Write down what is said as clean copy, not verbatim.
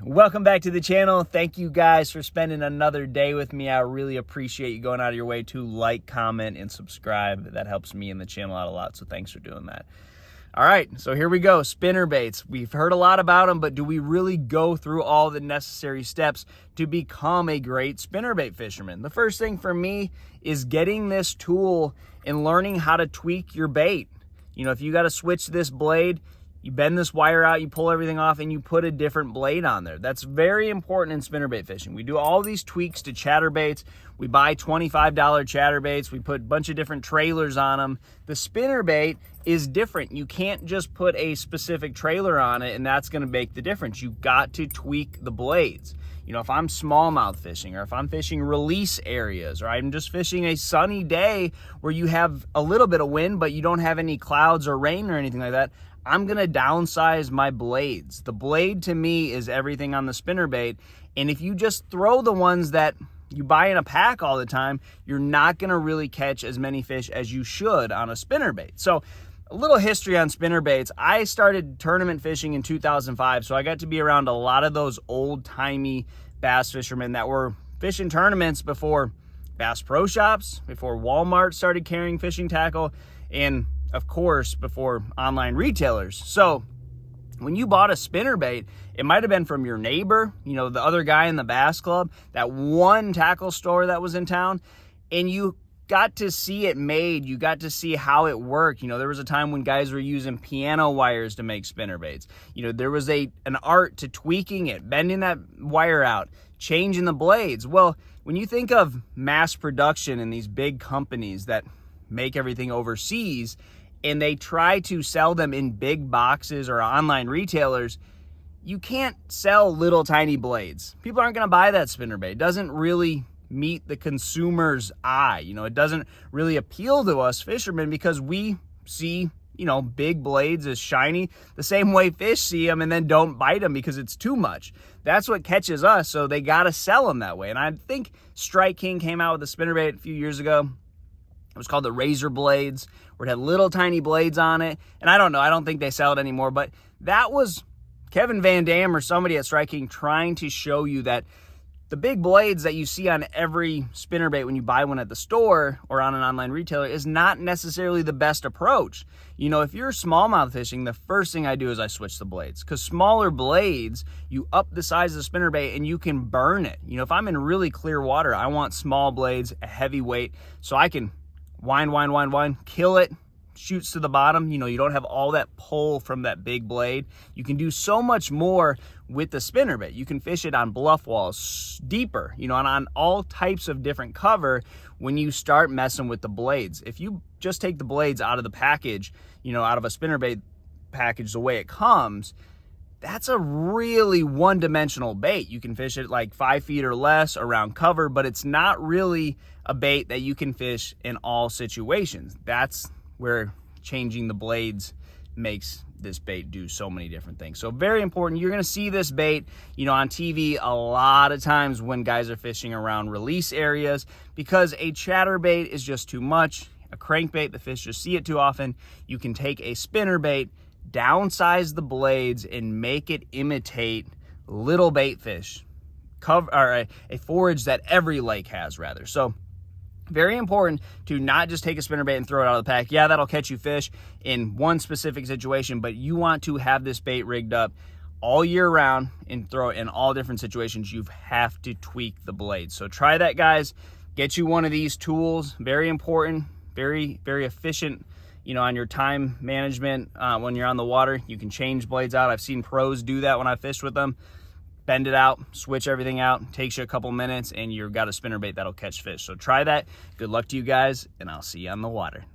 Welcome back to the channel. Thank you guys for spending another day with me. I really appreciate you going out of your way to like, comment, and subscribe. That helps me and the channel out a lot, so thanks for doing that. All right, so here we go. Spinnerbaits. We've heard a lot about them, but do we really go through all the necessary steps to become a great spinnerbait fisherman? The first thing for me is getting this tool and learning how to tweak your bait. You know, if you got to switch this blade, you bend this wire out, you pull everything off, and you put a different blade on there. That's very important in spinnerbait fishing. We do all these tweaks to chatterbaits. We buy $25 chatterbaits. We put a bunch of different trailers on them. The spinnerbait is different. You can't just put a specific trailer on it and that's going to make the difference. You got to tweak the blades. You know, if I'm smallmouth fishing, or if I'm fishing release areas, or I'm just fishing a sunny day where you have a little bit of wind, but you don't have any clouds or rain or anything like that, I'm gonna downsize my blades. The blade to me is everything on the spinnerbait. And if you just throw the ones that you buy in a pack all the time, you're not gonna really catch as many fish as you should on a spinnerbait. So a little history on spinnerbaits. I started tournament fishing in 2005, so I got to be around a lot of those old-timey bass fishermen that were fishing tournaments before Bass Pro Shops, before Walmart started carrying fishing tackle, and of course, before online retailers. So when you bought a spinnerbait, it might have been from your neighbor, you know, the other guy in the bass club, that one tackle store that was in town, and you got to see it made. You got to see how it worked. You know, there was a time when guys were using piano wires to make spinnerbaits. You know, there was an art to tweaking it, bending that wire out, changing the blades. Well, when you think of mass production and these big companies that make everything overseas, and they try to sell them in big boxes or online retailers, you can't sell little tiny blades. People aren't going to buy that spinnerbait. It doesn't really meet the consumer's eye. You know, it doesn't really appeal to us fishermen because we see, you know, big blades as shiny the same way fish see them and then don't bite them because it's too much. That's what catches us, so they got to sell them that way. And I think Strike King came out with a spinnerbait a few years ago. It was called the Razor Blades, where it had little tiny blades on it. And I don't know, I don't think they sell it anymore, but that was Kevin Van Dam or somebody at Strike King trying to show you that the big blades that you see on every spinnerbait when you buy one at the store or on an online retailer is not necessarily the best approach. You know, if you're smallmouth fishing, the first thing I do is I switch the blades, because smaller blades, you up the size of the spinnerbait and you can burn it. You know, if I'm in really clear water, I want small blades, a heavy weight, so I can wind, kill it, shoots to the bottom. You know, you don't have all that pull from that big blade. You can do so much more with the spinnerbait. You can fish it on bluff walls, deeper, you know, and on all types of different cover when you start messing with the blades. If you just take the blades out of the package, you know, out of a spinnerbait package the way it comes, that's a really one-dimensional bait. You can fish it like 5 feet or less around cover, but it's not really a bait that you can fish in all situations. That's where changing the blades makes this bait do so many different things. So very important. You're going to see this bait, you know, on TV a lot of times when guys are fishing around release areas, because a chatterbait is just too much. A crankbait, the fish just see it too often. You can take a spinnerbait, downsize the blades, and make it imitate little bait fish, or a forage that every lake has, rather. So very important to not just take a spinnerbait and throw it out of the pack. Yeah, that'll catch you fish in one specific situation, but you want to have this bait rigged up all year round and throw it in all different situations. You have to tweak the blades. So try that, guys. Get you one of these tools. Very important, very, very efficient, you know, on your time management. When you're on the water, you can change blades out. I've seen pros do that when I fished with them. Bend it out, switch everything out, takes you a couple minutes, and you've got a spinnerbait that'll catch fish. So try that. Good luck to you guys, and I'll see you on the water.